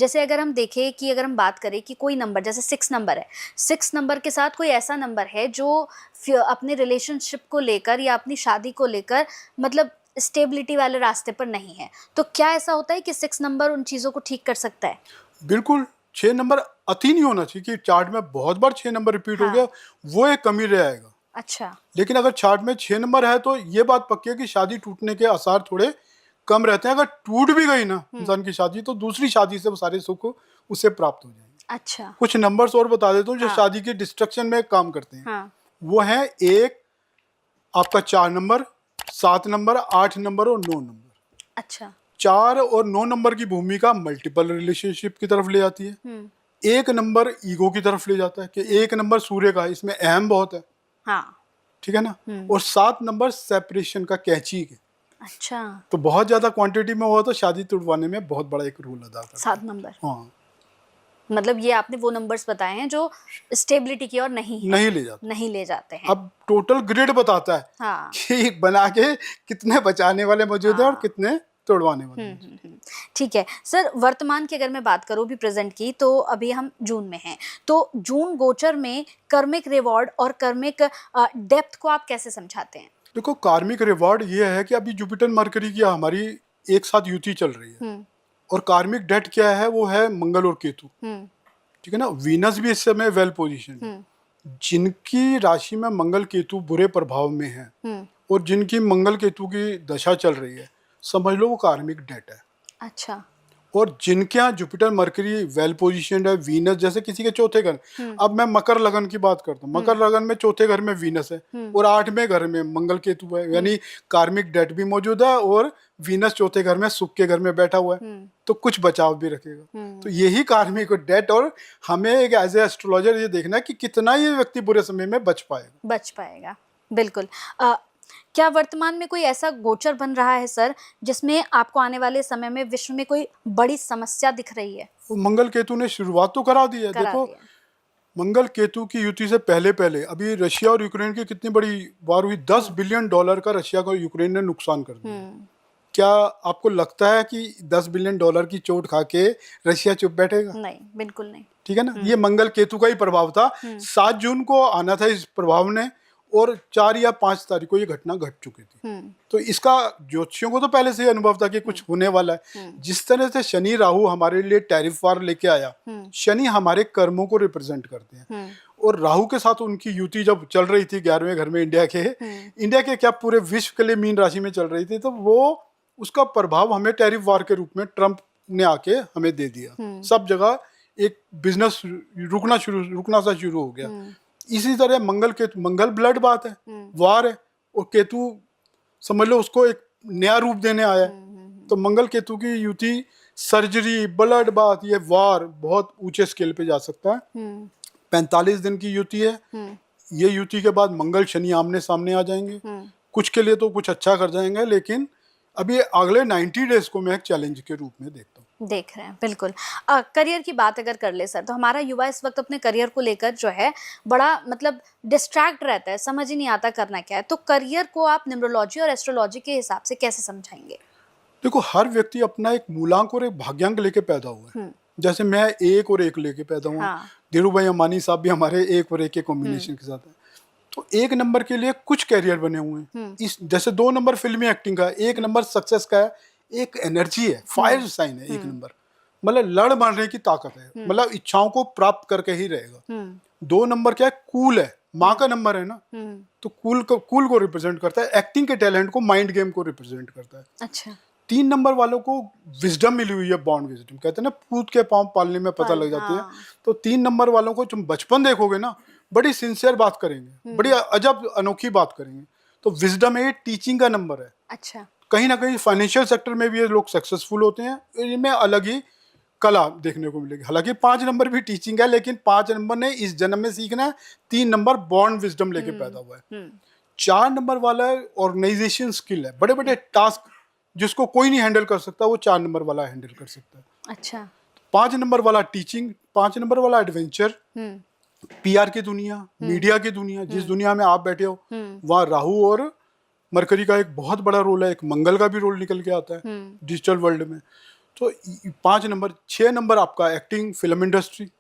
जैसे अगर हम देखें कि अगर हम बात करें कि कोई नंबर जैसे 6 नंबर है, 6 नंबर के साथ कोई ऐसा नंबर है जो अपने रिलेशनशिप को लेकर या अपनी शादी को लेकर मतलब स्टेबिलिटी वाले रास्ते पर नहीं है, तो क्या ऐसा होता है कि 6 नंबर उन चीज़ों को ठीक कर सकता है? बिल्कुल, 6 नंबर अति नहीं होना चाहिए कि चार्ट में बहुत बार 6 नंबर रिपीट हो गया, वो एक कमी रह आएगा। अच्छा। लेकिन अगर चार्ट में 6 नंबर है तो ये बात पक्की है कि शादी टूटने के आसार थोड़े कम रहते हैं। अगर टूट भी गई ना इंसान की शादी, तो दूसरी शादी से वो सारे सुख उसे प्राप्त हो जाएंगे। अच्छा। कुछ नंबर्स और बता देता हूँ जो शादी की डिस्ट्रक्शन में काम करते हैं। वो है एक आपका 4 नंबर, 7 नंबर, 8 नंबर और 9 नंबर। अच्छा। 4 और 9 नंबर की भूमिका मल्टीपल रिलेशनशिप की तरफ ले जाती है। एक नंबर ईगो की तरफ ले जाता है कि एक नंबर सूर्य का, इसमें अहम बहुत है। हाँ। ठीक है ना। और 7 नंबर सेपरेशन का, कैची है। अच्छा। तो बहुत ज्यादा क्वांटिटी में हुआ तो शादी तुड़वाने में बहुत बड़ा एक रोल अदा करता है 7 नंबर। हाँ, मतलब ये आपने वो नंबर्स बताए हैं जो स्टेबिलिटी की ओर नहीं ले जाते हैं। अब टोटल ग्रिड बताता है हाँ। कि बना के कितने बचाने वाले मौजूद हैं और कितने तोड़वाने वाले। ठीक है सर, वर्तमान की अगर मैं बात करूं भी प्रेजेंट की, तो अभी हम जून में हैं, तो जून गोचर में कर्मिक रिवॉर्ड और कर्मिक डेप्थ को आप कैसे समझाते हैं? देखो, कार्मिक रिवॉर्ड ये है कि अभी जुपिटर मरकरी की हमारी एक साथ युति चल रही है, और कार्मिक डेट क्या है, वो है मंगल और केतु। ठीक है ना। वीनस भी इस समय वेल पोजीशन, जिनकी राशि में मंगल केतु बुरे प्रभाव में है और जिनकी मंगल केतु की दशा चल रही है, समझ लो वो कार्मिक डेट है। अच्छा। और जिनके यहाँ जुपिटर मरकरी वेल पोजीशनड है, वीनस जैसे किसी के चौथे घर, अब मैं मकर लगन की बात करता हूँ, मकर लगन में चौथे घर में वीनस है और 8वें घर में मंगल केतु है, यानी कार्मिक डेट भी मौजूद है और वीनस चौथे घर में सुख के घर में बैठा हुआ है, तो कुछ बचाव भी रखेगा। तो यही कार्मिक डेट, और हमें एक एज ए एस्ट्रोलॉजर ये देखना है कि कितना ये व्यक्ति बुरे समय में बच पाएगा। बिल्कुल। क्या वर्तमान में कोई ऐसा गोचर बन रहा है सर जिसमें आपको आने वाले समय में विश्व में कोई बड़ी समस्या दिख रही है? मंगल केतु ने शुरुआत तो करा दी है। देखो, मंगल केतु की युति से पहले पहले अभी रशिया और यूक्रेन की कितनी बड़ी वार हुई, $10 बिलियन का रशिया को यूक्रेन ने नुकसान कर दिया। क्या आपको लगता है कि $10 बिलियन की चोट खा के रशिया चुप बैठेगा? नहीं, बिल्कुल नहीं। ठीक है ना। ये मंगल केतु का ही प्रभाव था। 7 जून को आना था इस प्रभाव ने, और 4 या 5 तारीख को ये घटना घट चुकी थी। तो इसका ज्योतिषियों को तो पहले से ही अनुभव था कि कुछ होने वाला है। जिस तरह से शनि राहु हमारे लिए टैरिफ वार लेके आया, शनि हमारे कर्मों को रिप्रेजेंट करते हैं, और राहु के साथ उनकी युति जब चल रही थी 11वें घर में इंडिया के क्या पूरे विश्व के लिए मीन राशि में चल रही थी, तो वो उसका प्रभाव हमें टैरिफ वार के रूप में ट्रंप ने आके हमें दे दिया। सब जगह एक बिजनेस रुकना सा शुरू हो गया। इसी तरह मंगल ब्लड बात है, वार है, और केतु समझ लो उसको एक नया रूप देने आया है। तो मंगल केतु की युति सर्जरी, ब्लड बात, ये वार बहुत ऊंचे स्केल पे जा सकता है। 45 दिन की युति है। ये युति के बाद मंगल शनि आमने सामने आ जाएंगे। कुछ के लिए तो कुछ अच्छा कर जाएंगे, लेकिन अभी अगले 90 डेज को मैं एक चैलेंज के रूप में देखता हूँ। देख रहे हैं, बिल्कुल। करियर की बात अगर कर ले सर, तो हमारा युवा इस वक्त अपने करियर को लेकर जो है बड़ा मतलब डिस्ट्रैक्ट रहता है, समझ ही नहीं आता करना क्या है। तो करियर को आप न्यूमरोलॉजी और एस्ट्रोलॉजी के हिसाब से कैसे समझाएंगे? देखो, हर व्यक्ति अपना एक मूलांक और एक भाग्यांक लेके पैदा हुआ है। जैसे मैं 1 और 1 लेके पैदा हुआ। धीरू भाई अंबानी साहब भी हमारे 1 और 1 के कॉम्बिनेशन के साथ है। तो 1 नंबर के लिए कुछ कैरियर बने हुए हैं। इस जैसे 2 नंबर फिल्मी एक्टिंग का है, 1 नंबर सक्सेस का है, एक एनर्जी है, फायर साइन है 1 नंबर, मतलब लड़ मारने की ताकत है, मतलब इच्छाओं को प्राप्त करके ही रहेगा। 2 नंबर क्या है, कूल है, माँ का नंबर है ना, तो कूल को रिप्रेजेंट करता है, एक्टिंग के टैलेंट को, माइंड गेम को रिप्रेजेंट करता है। अच्छा। 3 नंबर वालों को विजडम मिली हुई है, बॉन्ड विजडम कहते हैं ना, पूत के पाँव पालने में पता लग जाती है। तो 3 नंबर वालों को तुम बचपन देखोगे ना, बड़ी सिंसियर बात करेंगे, बड़ी अजब अनोखी बात करेंगे। तो विजडम है, टीचिंग का नंबर है। अच्छा। कहीं ना कहीं फाइनेंशियल सेक्टर में भी ये लोग सक्सेसफुल होते हैं, इनमें अलग ही कला देखने को मिलेगी। हालांकि 5 नंबर भी टीचिंग है, लेकिन 5 नंबर ने इस जन्म में सीखना है, 3 नंबर बॉन्ड विजडम लेके पैदा हुआ है। 4 नंबर वाला ऑर्गेनाइजेशन स्किल है, बड़े बड़े टास्क जिसको कोई नहीं हैंडल कर सकता, वो 4 नंबर वाला हैंडल कर सकता है। अच्छा। 5 नंबर वाला टीचिंग, 5 नंबर वाला एडवेंचर, पीआर की दुनिया, मीडिया की दुनिया, जिस दुनिया में आप बैठे हो वहाँ राहु और मरकरी का एक बहुत बड़ा रोल है। एक मंगल का भी रोल निकल के आता है डिजिटल वर्ल्ड में। तो 5 नंबर, 6 नंबर आपका acting, film industry,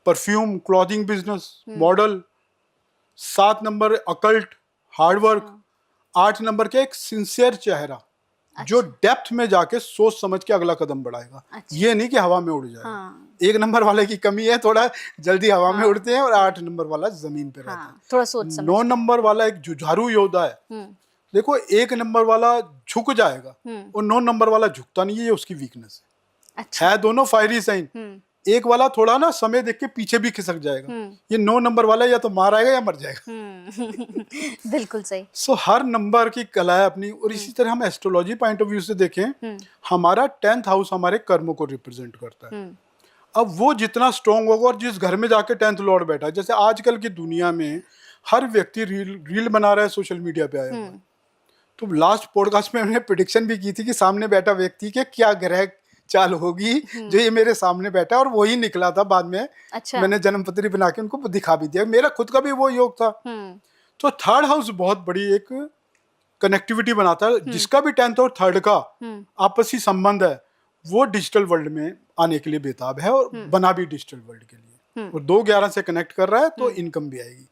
perfume, clothing business, model. 7 number occult, hard work. 8 number के एक सिंसियर चेहरा जो डेप्थ में जाके सोच समझ के अगला कदम बढ़ाएगा। ये नहीं कि हवा में उड़ जाए। 1 नंबर वाले की कमी है, थोड़ा जल्दी हवा में उड़ते हैं, और 8 नंबर वाला जमीन पे रहता है, थोड़ा सोच समझ। 9 नंबर वाला एक जुझारू योद्धा है। देखो 1 नंबर वाला झुक जाएगा और 9 नंबर वाला झुकता नहीं है, ये उसकी वीकनेस है। अच्छा। है दोनों फायरी साइन। एक वाला थोड़ा ना समय देख के पीछे भी खिसक जाएगा। ये 9 नंबर वाला या तो मार आएगा या मर जाएगा। बिल्कुल सही। सो हर नंबर की कला है अपनी। और इसी तरह हम एस्ट्रोलॉजी पॉइंट ऑफ व्यू से देखें, हमारा 10th हाउस हमारे कर्मों को रिप्रेजेंट करता है। अब वो जितना स्ट्रॉन्ग होगा, और जिस घर में जाके 10th लॉर्ड बैठा है, जैसे आजकल की दुनिया में हर व्यक्ति रील बना रहा है, सोशल मीडिया पे आया हुआ है। तो लास्ट पॉडकास्ट में हमने प्रेडिक्शन भी की थी कि सामने बैठा व्यक्ति के क्या ग्रह चाल होगी, जो ये मेरे सामने बैठा, और वही निकला था बाद में। अच्छा। मैंने जन्मपत्री बना के उनको दिखा भी दिया, मेरा खुद का भी वो योग था। तो 3rd हाउस बहुत बड़ी एक कनेक्टिविटी बनाता है। जिसका भी 10th और 3rd का आपसी संबंध है, वो डिजिटल वर्ल्ड में आने के लिए बेताब है, और बना भी डिजिटल वर्ल्ड के लिए। और 2-11 से कनेक्ट कर रहा है, तो इनकम भी आएगी।